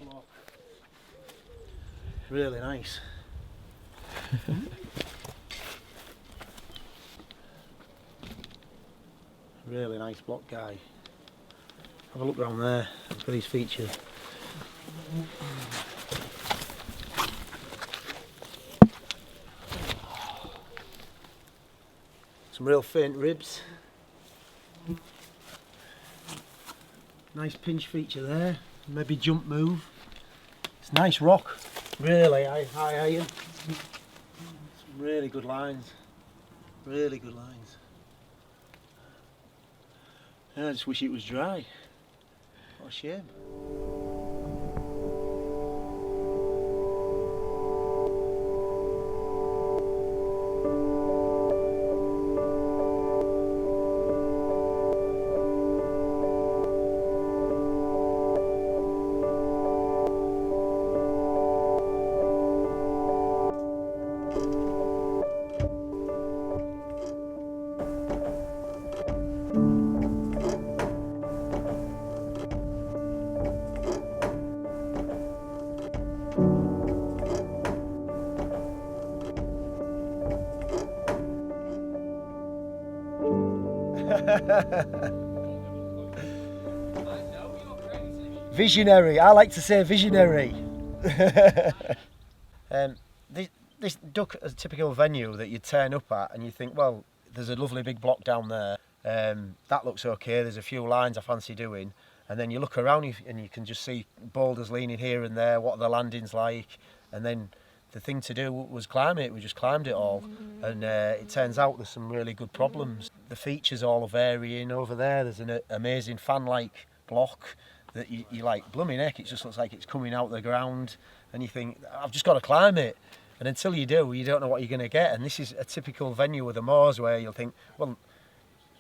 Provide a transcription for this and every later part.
block. Really nice. Really nice block, guy. Have a look around there. Look at these features. Some real faint ribs. Nice pinch feature there. Maybe jump move. It's nice rock. Really high iron. Some really good lines. Really good lines. I just wish it was dry. What a shame. Visionary, I like to say visionary. This duck is a typical venue that you turn up at and you think, well, there's a lovely big block down there, that looks okay, there's a few lines I fancy doing, and then you look around and you can just see boulders leaning here and there, what the landing's like, and then the thing to do was climb it. We just climbed it all, and it turns out there's some really good problems. The features all are varying. Over there there's an amazing fan-like block that you like, blooming heck, it just looks like it's coming out the ground, and you think, I've just got to climb it. And until you do, you don't know what you're going to get. And this is a typical venue of the moors where you'll think, well,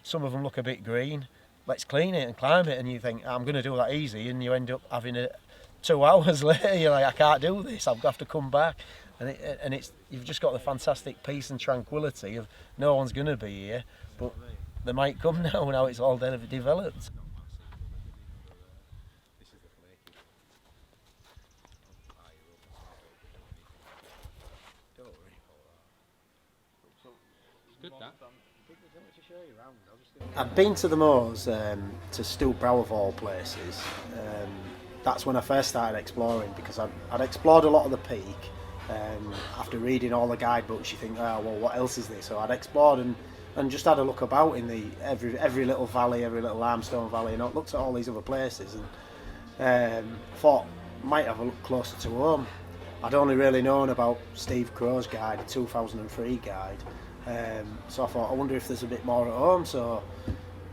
some of them look a bit green, let's clean it and climb it, and you think, I'm going to do that easy, and you end up having 2 hours later, you're like, I can't do this, I've got to come back. And it's you've just got the fantastic peace and tranquility of no one's going to be here, but they might come now it's all developed. I've been to the moors, to Stoop Brow of all places. That's when I first started exploring, because I'd explored a lot of the peak. After reading all the guidebooks, you think, oh well, what else is there? So I'd explored and just had a look about in every little valley, every little limestone valley, and I looked at all these other places and thought might have a look closer to home. I'd only really known about Steve Crow's guide, the 2003 guide. So I thought, I wonder if there's a bit more at home. So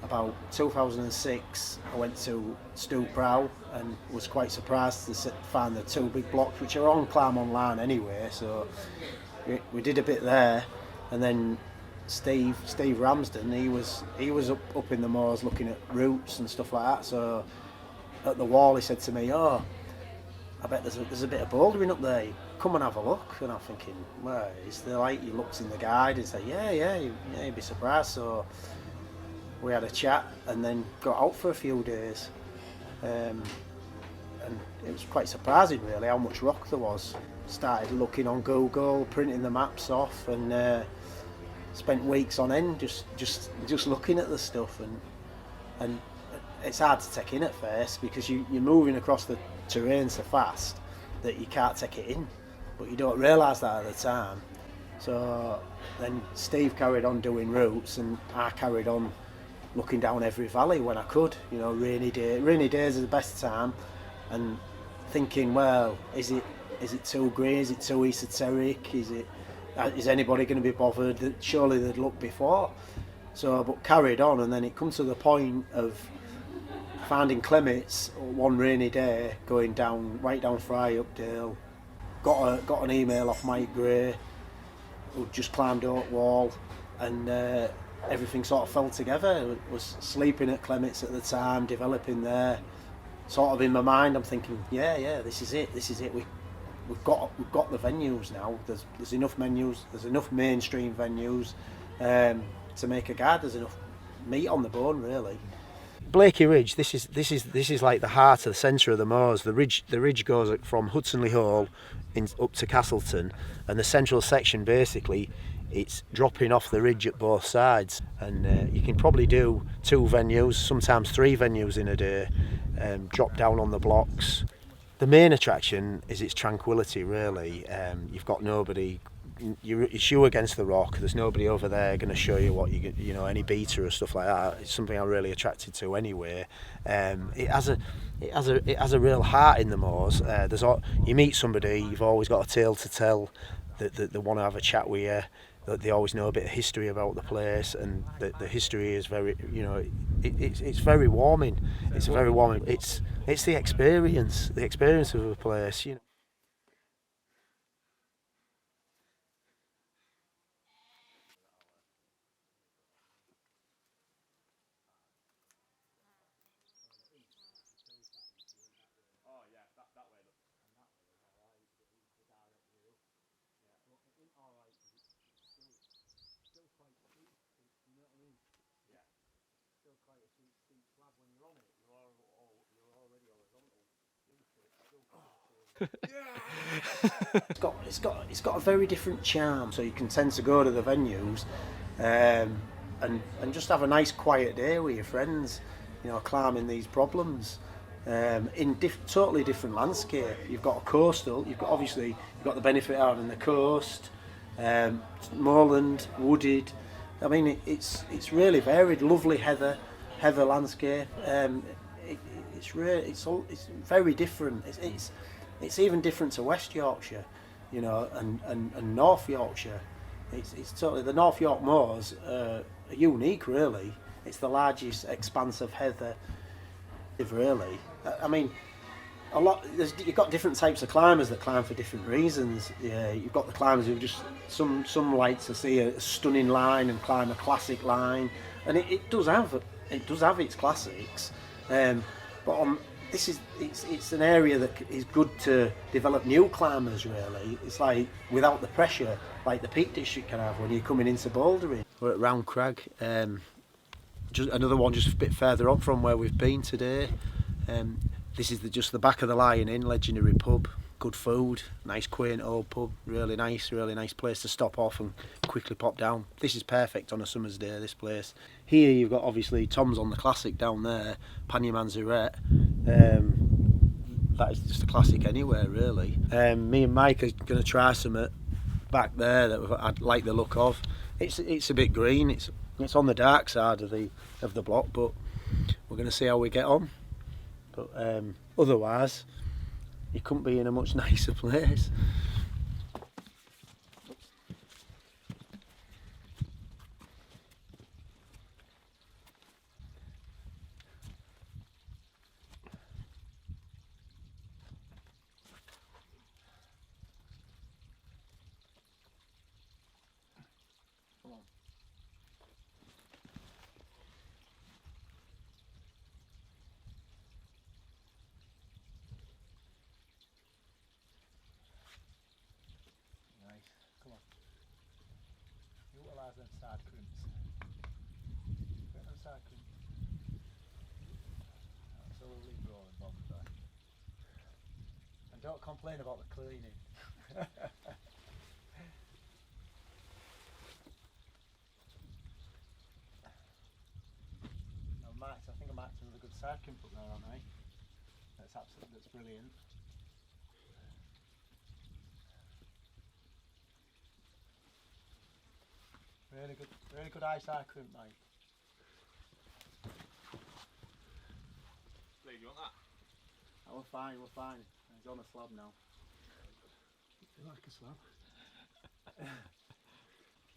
about 2006 I went to Stoop Brow and was quite surprised to find the 2 big blocks, which are on Climb Online anyway, so we did a bit there. And then Steve Ramsden, he was up in the moors looking at roots and stuff like that. So at the wall he said to me, oh, I bet there's a bit of bouldering up there, come and have a look. And I'm thinking, well, is there like, he looked in the guide and said, yeah, you'd be surprised. So we had a chat and then got out for a few days, and it was quite surprising really how much rock there was. Started looking on Google, printing the maps off, and spent weeks on end just looking at the stuff, and it's hard to take in at first because you're moving across the terrain so fast that you can't take it in, but you don't realise that at the time. So then Steve carried on doing routes and I carried on looking down every valley when I could. You know, rainy days are the best time, and thinking, well, is it too green, is it too esoteric, is anybody going to be bothered? Surely they'd looked before. So but carried on, and then it comes to the point of finding Clements one rainy day, going down right down Fry Updale. Got an email off Mike Gray, who just climbed Oak Wall, and everything sort of fell together. I was sleeping at Clements at the time, developing there. Sort of in my mind, I'm thinking, yeah, this is it. We've got the venues now. There's enough venues. There's enough mainstream venues to make a guide. There's enough meat on the bone, really. Blakey Ridge. This is like the heart of the centre of the moors. The ridge goes from Hudsonley Hall up to Castleton, and the central section basically it's dropping off the ridge at both sides. And you can probably do 2 venues, sometimes 3 venues in a day. Drop down on the blocks. The main attraction is its tranquility. Really, you've got nobody. It's you against the rock. There's nobody over there going to show you what you know, any beta or stuff like that. It's something I'm really attracted to anyway. It has a real heart in the moors. You meet somebody, you've always got a tale to tell. That they want to have a chat with you. That they always know a bit of history about the place, and the history is very, you know, it's very warming. It's very warming. It's the experience of a place. You know. It's got a very different charm. So you can tend to go to the venues, and just have a nice quiet day with your friends. You know, climbing these problems. In totally different landscape. You've got a coastal. You've got the benefit of having the coast, moorland, wooded. I mean, it's really varied. Lovely heather landscape. It's very different. It's even different to West Yorkshire, you know, and North Yorkshire. It's totally the North York moors are unique, really. It's the largest expanse of heather, really. I mean, you've got different types of climbers that climb for different reasons. Yeah, you've got the climbers who just some like to see a stunning line and climb a classic line, and it does have its classics, but it's an area that is good to develop new climbers. Really, it's like without the pressure like the Peak District can have when you're coming into bouldering. We're at Round Crag, just another one just a bit further on from where we've been today. This is just the back of the Lion Inn, legendary pub. Good food, nice quaint old pub, really nice place to stop off and quickly pop down. This is perfect on a summer's day, this place. Here you've got obviously Tom's on the classic down there, Panya Manzarette. That is just a classic anywhere, really. Me and Mike are going to try some back there that I'd like the look of. It's a bit green, it's on the dark side of the block, but we're going to see how we get on. But otherwise, you couldn't be in a much nicer place. Come on. Nice. Come on. Utilise them side crimps. Get them side crimps. Absolutely rolling bombs there. And don't complain about the cleaning. I think I marked another good side crimp up there, aren't I? That's brilliant. Really good eye side crimp, Mike. Lee, do you want that? Oh, we're fine. He's on a slab now. You like a slab?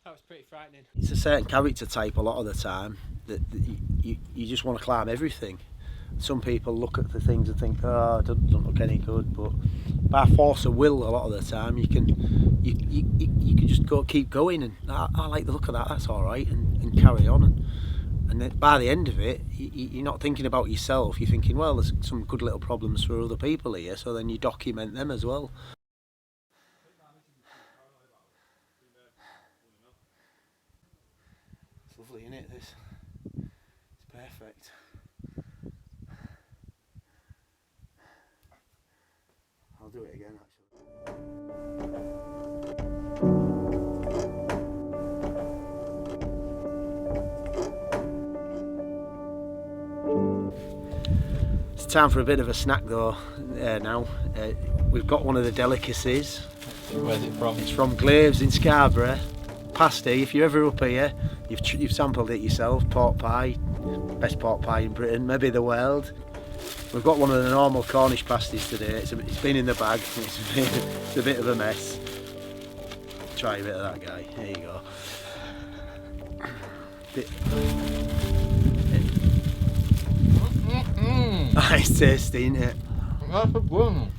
That was pretty frightening. It's a certain character type a lot of the time that you just want to climb everything. Some people look at the things and think, oh, it doesn't look any good, but by force of will a lot of the time you can just keep going, and I like the look of that, that's alright, and carry on, and then by the end of it you're not thinking about yourself, you're thinking, well, there's some good little problems for other people here, so then you document them as well. It's lovely, isn't it, this? It's perfect. I'll do it again actually. It's time for a bit of a snack though now. We've got one of the delicacies. Where's it from? It's from Glaves in Scarborough. Pasty, if you're ever up here, you've sampled it yourself. Pork pie, best pork pie in Britain, maybe the world. We've got one of the normal Cornish pasties today. It's been in the bag. It's a bit of a mess. Try a bit of that, guy. There you go. It's tasty, isn't it? That's a good one.